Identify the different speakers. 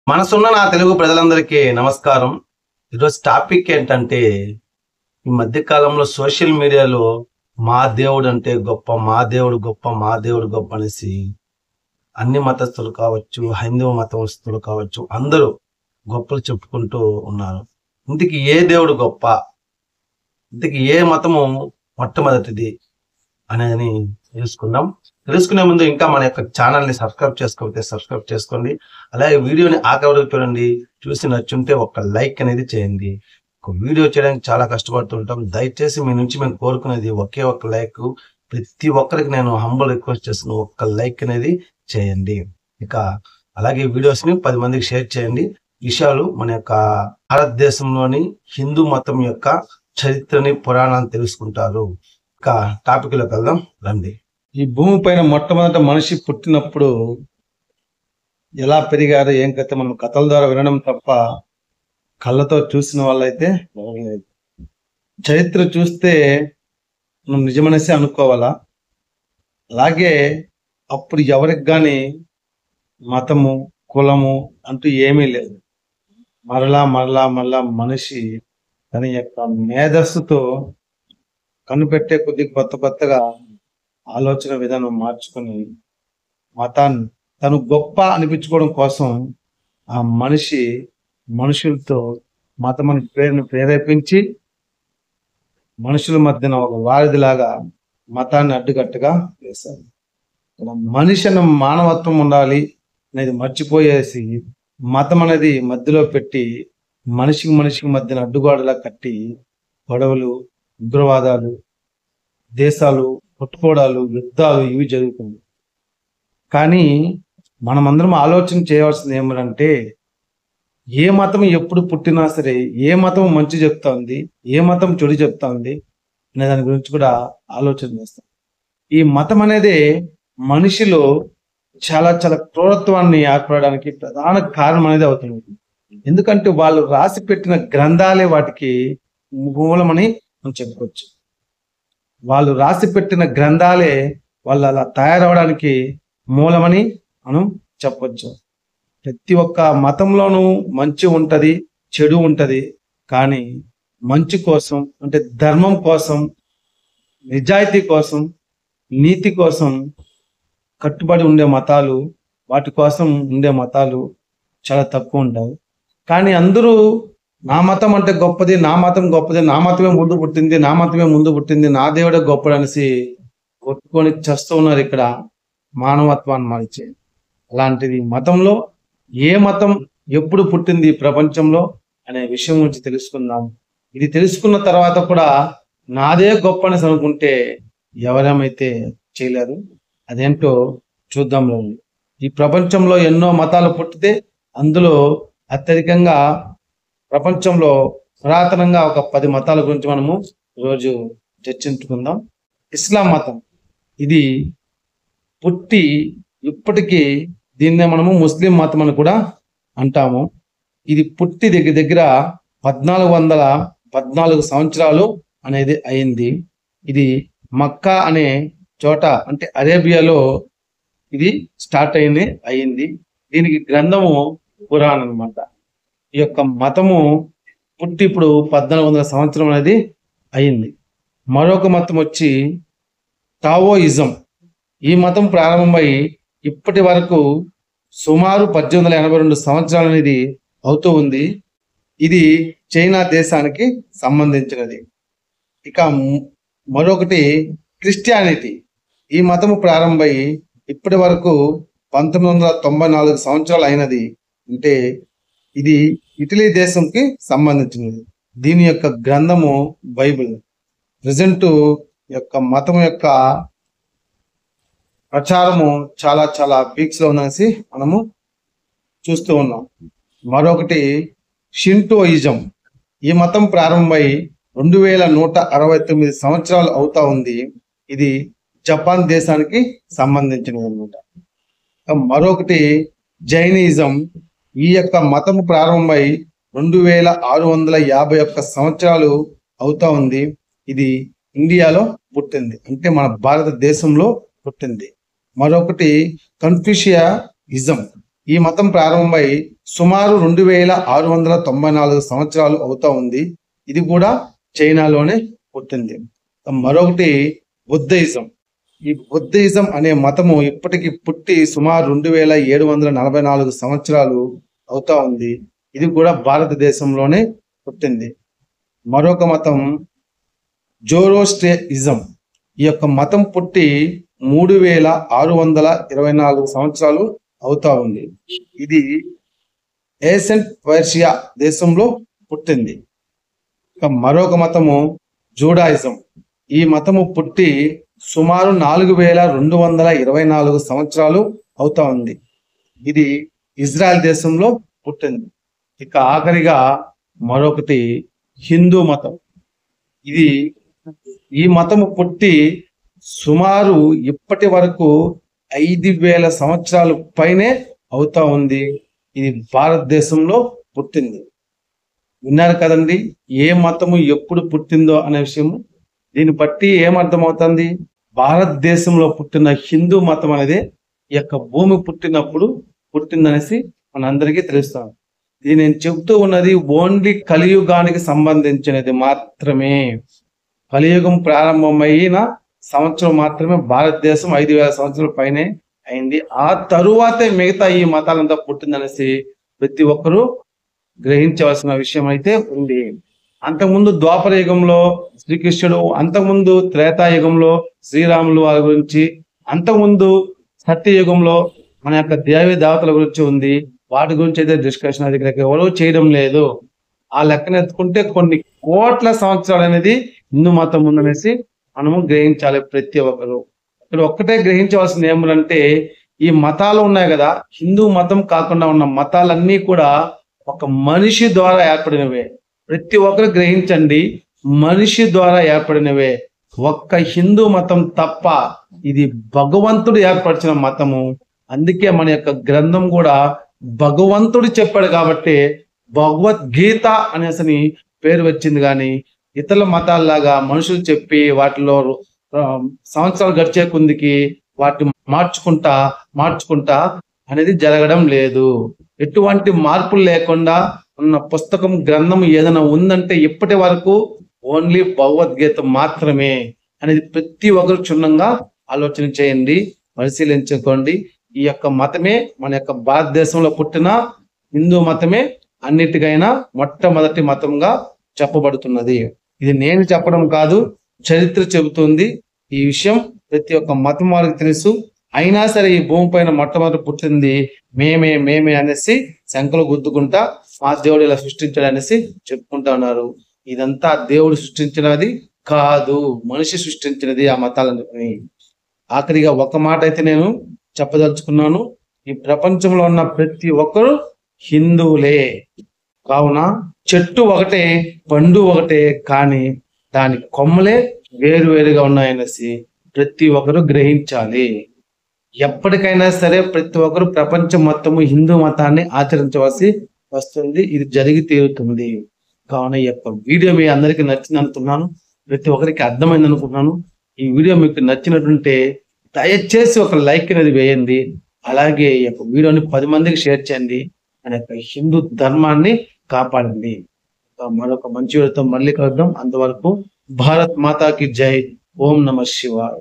Speaker 1: మనసున్న నా తెలుగు ప్రజలందరికీ నమస్కారం. ఈరోజు టాపిక్ ఏంటంటే, ఈ మధ్య కాలంలో సోషల్ మీడియాలో మా దేవుడు అంటే గొప్ప, మా దేవుడు గొప్ప, మా దేవుడు గొప్ప అనేసి అన్ని మతస్థులు కావచ్చు, హైందవ మతస్థులు కావచ్చు, అందరూ గొప్పలు చెప్పుకుంటూ ఉన్నారు. ఇంతకీ ఏ దేవుడు గొప్ప, ఇంతకీ ఏ మతము మొట్టమొదటిది అనేది తెలుసుకునే ముందు ఇంకా మన యొక్క ఛానల్ని సబ్స్క్రైబ్ చేసుకోకపోతే సబ్స్క్రైబ్ చేసుకోండి. అలాగే వీడియోని ఆఖరి వరకు చూడండి. చూసి నచ్చుంటే ఒక లైక్ అనేది చేయండి. ఒక వీడియో చేయడానికి చాలా కష్టపడుతుంటాం. దయచేసి మీ నుంచి మేము కోరుకునేది ఒకే ఒక్క లైక్. ప్రతి ఒక్కరికి నేను హంబల్ రిక్వెస్ట్ చేస్తున్న ఒక్క లైక్ అనేది చేయండి. ఇక అలాగే వీడియోస్ని 10 మందికి షేర్ చేయండి. విషయాలు మన యొక్క భారతదేశంలోని హిందూ మతం యొక్క చరిత్రని, పురాణాన్ని తెలుసుకుంటారు. ఇక టాపిక్లోకి వెళ్దాం రండి.
Speaker 2: ఈ భూమి పైన మొట్టమొదట మనిషి పుట్టినప్పుడు ఎలా పెరిగారో ఏం కథ మనం కథల ద్వారా వినడం తప్ప కళ్ళతో చూసిన వాళ్ళైతే చరిత్ర చూస్తే మనం నిజమనేసి అనుకోవాలా. అలాగే అప్పుడు ఎవరికి కానీ మతము, కులము అంటూ ఏమీ లేదు. మరలా మనిషి తన యొక్క మేధస్సుతో కనిపెట్టే కొద్దిగా కొత్తగా ఆలోచన విధానం మార్చుకొని మతాన్ని తను గొప్ప అనిపించుకోవడం కోసం ఆ మనుషులతో మతం ప్రేరేపించి మనుషుల మధ్యన ఒక వారిదిలాగా మతాన్ని అడ్డుకట్టుగా వేశారు. మనిషి మానవత్వం ఉండాలి అనేది మర్చిపోయేసి మతం అనేది మధ్యలో పెట్టి మనిషికి మధ్యన అడ్డుగోడలా కట్టి గొడవలు, ఉగ్రవాదాలు, దేశాలు కొట్టుకోవడాలు, యుద్ధాలు ఇవి జరుగుతుంది. కానీ మనమందరం ఆలోచన చేయవలసింది ఏమిటంటే, ఏ మతం ఎప్పుడు పుట్టినా సరే ఏ మతం మంచి చెప్తా ఉంది, ఏ మతం చెడు చెప్తా ఉంది అనే దాని గురించి కూడా ఆలోచన చేస్తాం. ఈ మతం అనేది మనిషిలో చాలా క్రూరత్వాన్ని ఏర్పడడానికి ప్రధాన కారణం అనేది అవుతుంది. ఎందుకంటే వాళ్ళు రాసి పెట్టిన గ్రంథాలే వాటికి మూలమని మనం చెప్పుకోవచ్చు. వాళ్ళు రాసి పెట్టిన గ్రంథాలే వాళ్ళు అలా తయారవడానికి మూలమని మనం చెప్పొచ్చు. ప్రతి ఒక్క మతంలోనూ మంచి ఉంటది, చెడు ఉంటది. కానీ మంచి కోసం, అంటే ధర్మం కోసం, నిజాయితీ కోసం, నీతి కోసం కట్టుబడి ఉండే మతాలు, వాటి కోసం ఉండే మతాలు చాలా తక్కువ ఉంటాయి. కానీ అందరూ నా మతం అంటే గొప్పది, నా మతం గొప్పది, నా మతమే ముందు పుట్టింది, నా దేవుడే గొప్పడు అనేసి కొట్టుకొని చేస్తూ ఉన్నారు ఇక్కడ మానవత్వాన్ని మరిచి. అలాంటిది మతంలో ఏ మతం ఎప్పుడు పుట్టింది ప్రపంచంలో అనే విషయం గురించి తెలుసుకుందాం. ఇది తెలుసుకున్న తర్వాత కూడా నాదే గొప్ప అనేసి అనుకుంటే ఎవరేమైతే చేయలేరు. అదేంటో చూద్దాం. ఈ ప్రపంచంలో ఎన్నో మతాలు పుట్టితే అందులో అత్యధికంగా ప్రపంచంలో పురాతనంగా ఒక 10 మతాల గురించి మనము ఈరోజు చర్చించుకుందాం. ఇస్లాం మతం ఇది పుట్టి ఇప్పటికీ దీన్నే మనము ముస్లిం మతం అని కూడా అంటాము. ఇది పుట్టి దగ్గర 1414 సంవత్సరాలు అనేది అయింది. ఇది మక్కా అనే చోట, అంటే అరేబియాలో ఇది స్టార్ట్ అయింది. దీనికి గ్రంథము ఖురాన్ అన్నమాట. ఈ యొక్క మతము పుట్టి ఇప్పుడు 1400 సంవత్సరం అనేది అయింది. మరొక మతం వచ్చి టావోయిజం. ఈ మతం ప్రారంభమై ఇప్పటి వరకు సుమారు 1882 సంవత్సరాలు అనేది అవుతూ ఉంది. ఇది చైనా దేశానికి సంబంధించినది. ఇక మరొకటి క్రిస్టియానిటీ. ఈ మతము ప్రారంభమై ఇప్పటి వరకు 1994 సంవత్సరాలు అయినది. అంటే ఇది ఇటలీ దేశంకి సంబంధించినది. దీని యొక్క గ్రంథము బైబిల్. ప్రజెంట్ యొక్క మతం యొక్క ప్రచారము చాలా పీక్స్ లో ఉన్నసి మనము చూస్తూ ఉన్నాం. మరొకటి షింటోయిజం. ఈ మతం ప్రారంభమై 2169 సంవత్సరాలు అవుతా ఉంది. ఇది జపాన్ దేశానికి సంబంధించినది అన్నమాట. మరొకటి జైనిజం. ఈ యొక్క మతం ప్రారంభమై 2651 సంవత్సరాలు అవుతా ఉంది. ఇది ఇండియాలో పుట్టింది, అంటే మన భారతదేశంలో పుట్టింది. మరొకటి కన్ఫ్యూషియనిజం. ఈ మతం ప్రారంభమై సుమారు 2694 సంవత్సరాలు అవుతా ఉంది. ఇది కూడా చైనాలోనే పుట్టింది. మరొకటి బుద్ధిజం. ఈ బుద్ధిజం అనే మతము ఇప్పటికి పుట్టి సుమారు 2744 సంవత్సరాలు అవుతా ఉంది. ఇది కూడా భారతదేశంలోనే పుట్టింది. మరొక మతం జోరోస్ట్రియిజం. ఈ యొక్క మతం పుట్టి 3624 సంవత్సరాలు అవుతా ఉంది. ఇది ఏసెంట్ పర్షియా దేశంలో పుట్టింది. ఇక మరొక మతము జూడాయిజం. ఈ మతము పుట్టి సుమారు 4224 సంవత్సరాలు అవుతా ఉంది. ఇది ఇజ్రాయెల్ దేశంలో పుట్టింది. ఇక ఆఖరిగా మరొకటి హిందూ మతం. ఈ మతము పుట్టి సుమారు ఇప్పటి వరకు 5000 సంవత్సరాలు పైనే అవుతా ఉంది. ఇది భారతదేశంలో పుట్టింది. విన్నారు కదండి, ఏ మతము ఎప్పుడు పుట్టిందో అనే విషయము. దీన్ని బట్టి ఏమర్థమవుతుంది? భారతదేశంలో పుట్టిన హిందూ మతం అనేది ఈ యొక్క భూమి పుట్టినప్పుడు పుట్టిందనేసి మనందరికీ తెలుస్తాం. ఇది నేను చెబుతూ ఉన్నది ఓన్లీ కలియుగానికి సంబంధించినది మాత్రమే. కలియుగం ప్రారంభమైన సంవత్సరం మాత్రమే భారతదేశం 5000 సంవత్సరాల పైనే అయింది. ఆ తరువాతే మిగతా ఈ మతాలంతా పుట్టిందనేసి ప్రతి ఒక్కరూ గ్రహించవలసిన విషయం అయితే ఉంది. అంతకుముందు ద్వాపర యుగంలో శ్రీకృష్ణుడు, అంతకుముందు త్రేతాయుగంలో శ్రీరాములు వారి గురించి, అంతకుముందు సత్యయుగంలో మన యొక్క దేవీ దేవతల గురించి ఉంది. వాటి గురించి అయితే డిస్కషన్ అది ఎవరూ చేయడం లేదు. ఆ లెక్కన ఎత్తుకుంటే కొన్ని కోట్ల సంవత్సరాలు అనేది హిందూ మతం ఉందనేసి మనము గ్రహించాలి ప్రతి ఒక్కరు. ఇక్కడ ఒక్కటే గ్రహించవలసిన ఏములంటే, ఈ మతాలు ఉన్నాయి కదా, హిందూ మతం కాకుండా ఉన్న మతాలన్నీ కూడా ఒక మనిషి ద్వారా ఏర్పడినవే. ప్రతి ఒక్కరు గ్రహించండి, మనిషి ద్వారా ఏర్పడినవే. ఒక్క హిందూ మతం తప్ప ఇది భగవంతుడు ఏర్పరిచిన మతము. అందుకే మన యొక్క గ్రంథం కూడా భగవంతుడు చెప్పాడు కాబట్టి భగవద్గీత అనేసి పేరు వచ్చింది. కానీ ఇతర మతాల్లాగా మనుషులు చెప్పి వాటిలో సంవత్సరాలు గడిచే కొందికి వాటిని మార్చుకుంటా అనేది జరగడం లేదు. ఎటువంటి మార్పులు లేకుండా ఉన్న పుస్తకం గ్రంథం ఏదైనా ఉందంటే ఇప్పటి వరకు ఓన్లీ భగవద్గీత మాత్రమే అనేది ప్రతి ఒక్కరు క్షుణ్ణంగా ఆలోచన చేయండి, పరిశీలించుకోండి. ఈ యొక్క మతమే మన యొక్క భారతదేశంలో పుట్టిన హిందూ మతమే అన్నిటికైనా మొట్టమొదటి మతంగా చెప్పబడుతున్నది. ఇది నేను చెప్పడం కాదు, చరిత్ర చెబుతుంది. ఈ విషయం ప్రతి ఒక్క మతం వారికి తెలుసు. అయినా సరే ఈ భూమి పైన మొట్టమొదటి పుట్టింది మేమే అనేసి శంకలు గుద్దుకుంటా మా దేవుడు ఇలా సృష్టించాడు అనేసి చెప్పుకుంటా ఉన్నారు. ఇదంతా దేవుడు సృష్టించినది కాదు, మనిషి సృష్టించినది ఆ మతాలని. ఆఖరిగా ఒక మాట అయితే నేను చెప్పదలుచుకున్నాను. ఈ ప్రపంచంలో ఉన్న ప్రతి ఒక్కరు హిందువులే. కావున చెట్టు ఒకటే, పండు ఒకటే, కానీ దాని కొమ్మలే వేరువేరుగా ఉన్నాయనేసి ప్రతి ఒక్కరు గ్రహించాలి. ఎప్పటికైనా సరే ప్రతి ఒక్కరు ప్రపంచం మొత్తము హిందూ మతాన్ని ఆచరించవలసి వస్తుంది. ఇది జరిగి తీరుతుంది. కావున ఈ యొక్క వీడియో మీ అందరికీ నచ్చింది అనుకున్నాను, ప్రతి ఒక్కరికి అర్థమైంది అనుకుంటున్నాను. ఈ వీడియో మీకు నచ్చినట్టుంటే దయచేసి ఒక లైక్ అనేది వేయండి. అలాగే ఈ యొక్క వీడియోని 10 మందికి షేర్ చేయండి. మన యొక్క హిందూ ధర్మాన్ని కాపాడండి. మరొక మంచి వీడియోతో మళ్ళీ కలుద్దాం. అంతవరకు భారత్ మాతాకి జై. ఓం నమః శివాయ.